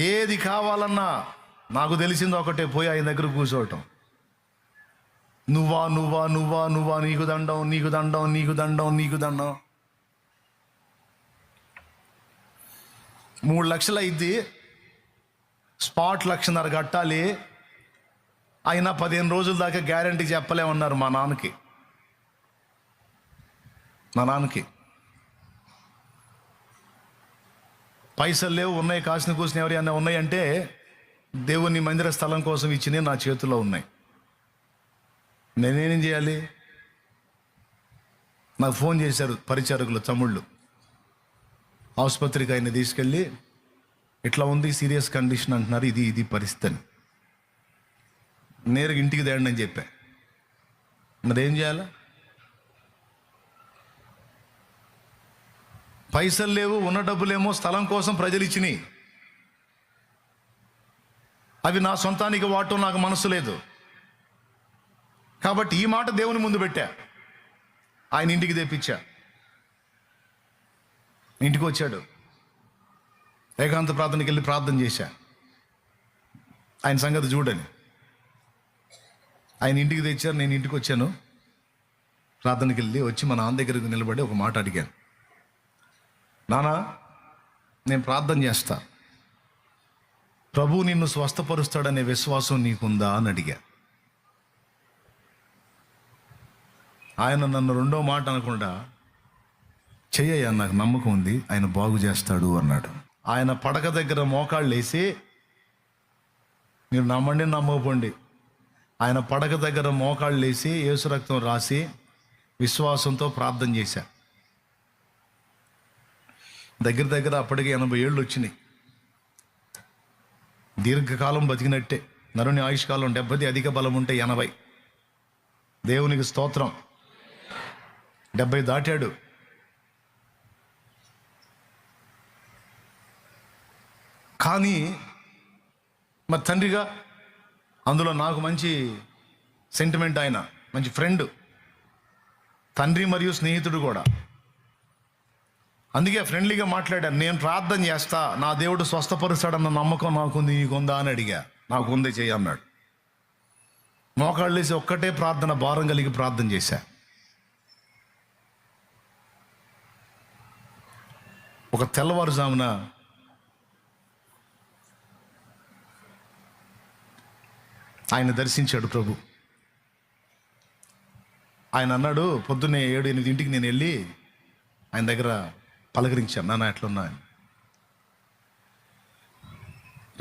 ఏది కావాలన్నా నాకు తెలిసింది ఒకటే, పోయి ఆయన దగ్గర కూర్చోవటం. నువ్వా నువ్వా నువ్వా నువ్వా, నీకు దండం నీకు దండం నీకు దండం నీకు దండం. 3 లక్షలు అయింది, స్పాట్ 1.5 లక్షలు కట్టాలి. అయినా 15 రోజుల దాకా గ్యారంటీ చెప్పలేమన్నారు మా నాన్నకి. పైసలు లేవు, ఉన్నాయి కాసిన కూసిన ఎవరైనా ఉన్నాయంటే దేవుని మందిర స్థలం కోసం ఇచ్చినవి నా చేతుల్లో ఉన్నాయి. నేనేం చేయాలి? నాకు ఫోన్ చేశారు పరిచారకులు తమ్ముళ్ళు, ఆసుపత్రికి ఆయన తీసుకెళ్ళి ఇట్లా ఉంది, సీరియస్ కండిషన్ అంటున్నారు, ఇది పరిస్థితి అని. నేరుగా ఇంటికి తేండి అని చెప్పా. మరేం చేయాలా? పైసలు లేవు, ఉన్న డబ్బులేమో స్థలం కోసం ప్రజలు ఇచ్చినాయి. అవి నా సొంతానికి వాడటం నాకు మనసు లేదు. కాబట్టి ఈ మాట దేవుని ముందు పెట్టా. ఆయన ఇంటికి తెప్పించా. ఇంటికి వచ్చాడు. ఏకాంత ప్రార్థనకి వెళ్ళి ప్రార్థన చేశా, ఆయన సంగతి చూడని. ఆయన ఇంటికి తెచ్చారు, నేను ఇంటికి వచ్చాను. ప్రార్థనకి వెళ్ళి వచ్చి మా నాన్న దగ్గరకు నిలబడి ఒక మాట అడిగాను. నాన్న, నేను ప్రార్థన చేస్తా, ప్రభు నిన్ను స్వస్థపరుస్తాడనే విశ్వాసం నీకుందా అని అడిగా. ఆయన నన్ను రెండో మాట అనకుండా, చెయ్యయ్యా, నాకు నమ్మకం ఉంది, ఆయన బాగు చేస్తాడు అన్నాడు. ఆయన పడక దగ్గర మోకాళ్ళు వేసి, మీరు నమ్మండి నమ్మకపోండి, ఆయన పడక దగ్గర మోకాళ్ళు వేసి యేసు రక్తం రాసి విశ్వాసంతో ప్రార్థన చేశా. దగ్గర అప్పటికి 80 ఏళ్ళు వచ్చినాయి. దీర్ఘకాలం బతికినట్టే. నరుని ఆయుష్కాలం 70, అధిక బలం ఉంటే 80. దేవునికి స్తోత్రం. 70 దాటాడు. కానీ మరి తండ్రిగా అందులో నాకు మంచి సెంటిమెంట్, ఆయన మంచి ఫ్రెండ్, తండ్రి మరియు స్నేహితుడు కూడా. అందుకే ఫ్రెండ్లీగా మాట్లాడాను. నేను ప్రార్థన చేస్తా, నా దేవుడు స్వస్థపరుస్తాడన్న నమ్మకం నాకుంది, నీకుందా అని అడిగా. నాకుంది, చెయ్యి అన్నాడు. మోకాళ్ళు వేసి ఒక్కటే ప్రార్థన, భారం కలిగి ప్రార్థన చేశా. ఒక తెల్లవారుజామున ఆయన దర్శించాడు ప్రభు. ఆయన అన్నాడు, పొద్దున్నే 7-8 నేను వెళ్ళి ఆయన దగ్గర పలకరించాను, నాన్న ఎట్లున్నా అని.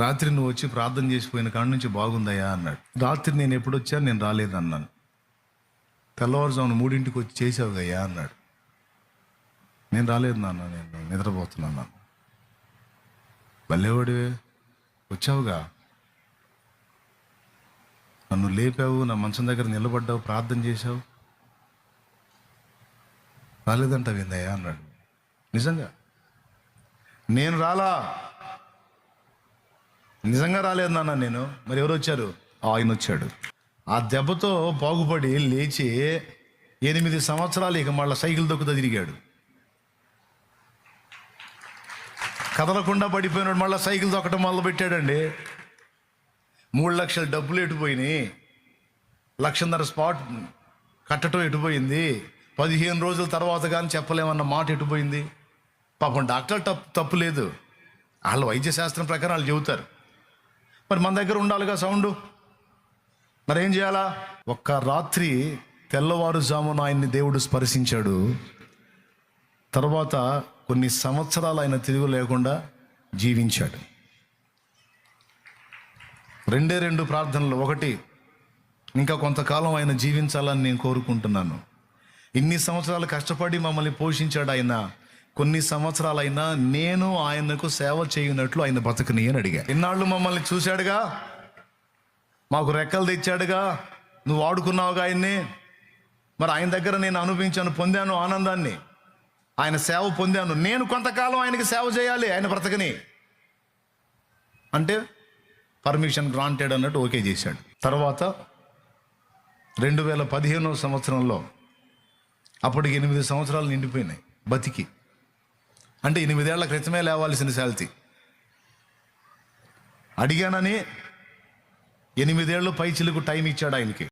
రాత్రి నువ్వు వచ్చి ప్రార్థన చేసిపోయిన కాడ నుంచి బాగుందయ్యా అన్నాడు. రాత్రి నేను ఎప్పుడు వచ్చాను, నేను రాలేదు అన్నాను. తెల్లవారుజామున 3 వచ్చి చేసావు అయ్యా అన్నాడు. నేను రాలేదు నాన్న, నేను నిద్రపోతున్నాను. భలేవాడివే, వచ్చావుగా, నన్ను లేపావు, నా మంచం దగ్గర నిలబడ్డావు, ప్రార్థన చేశావు, రాలేదంటావేందయ్యా అన్నాడు. నిజంగా నేను రాలా, నిజంగా రాలేదు నాన్న నేను. మరి ఎవరు వచ్చారు? ఆయన వచ్చాడు. ఆ దెబ్బతో బాగుపడి లేచి 8 సంవత్సరాలు ఇక మళ్ళీ సైకిల్ దొక్కుతా తిరిగాడు. కదలకుండా పడిపోయినాడు, మళ్ళీ సైకిల్ దొక్కటం మొదలు పెట్టాడండి. 3 లక్షల డబ్బులు ఎటుపోయినాయి, 1.5 లక్షలు స్పాట్ కట్టడం ఎటుపోయింది, 15 రోజుల తర్వాత కానీ చెప్పలేమన్న మాట ఎటుపోయింది. పాపం డాక్టర్ తప్పు లేదు, వాళ్ళు వైద్య శాస్త్రం ప్రకారం వాళ్ళు చెబుతారు. మరి మన దగ్గర ఉండాలిగా సౌండ్, మరి ఏం చేయాలా? ఒక్క రాత్రి తెల్లవారుజామున ఆయన్ని దేవుడు స్పర్శించాడు. తర్వాత కొన్ని సంవత్సరాలు ఆయన తిరుగు లేకుండా జీవించాడు. 2 ప్రార్థనలు. ఒకటి, ఇంకా కొంతకాలం ఆయన జీవించాలని నేను కోరుకుంటున్నాను. ఇన్ని సంవత్సరాలు కష్టపడి మమ్మల్ని పోషించాడు ఆయన. కొన్ని సంవత్సరాలైనా నేను ఆయనకు సేవ చేయనట్లు ఆయన బతకని అని అడిగా. ఇన్నాళ్ళు మమ్మల్ని చూశాడుగా, మాకు రెక్కలు తెచ్చాడుగా, నువ్వు వాడుకున్నావుగా ఆయన్ని. మరి ఆయన దగ్గర నేను అనుభవించాను, పొందాను ఆనందాన్ని, ఆయన సేవ పొందాను. నేను కొంతకాలం ఆయనకి సేవ చేయాలి, ఆయన బ్రతకని అంటే పర్మిషన్ గ్రాంటెడ్ అన్నట్టు ఓకే చేశాడు. తర్వాత 2015 సంవత్సరంలో, అప్పటికి 8 సంవత్సరాలు నిండిపోయినాయి బతికి. అంటే 8 ఏళ్ల క్రితమే లేవాల్సిన శాలిటీ. అడిగానని 8 ఏళ్ళు పై చిలుకు టైం ఇచ్చాడు ఆయనకి.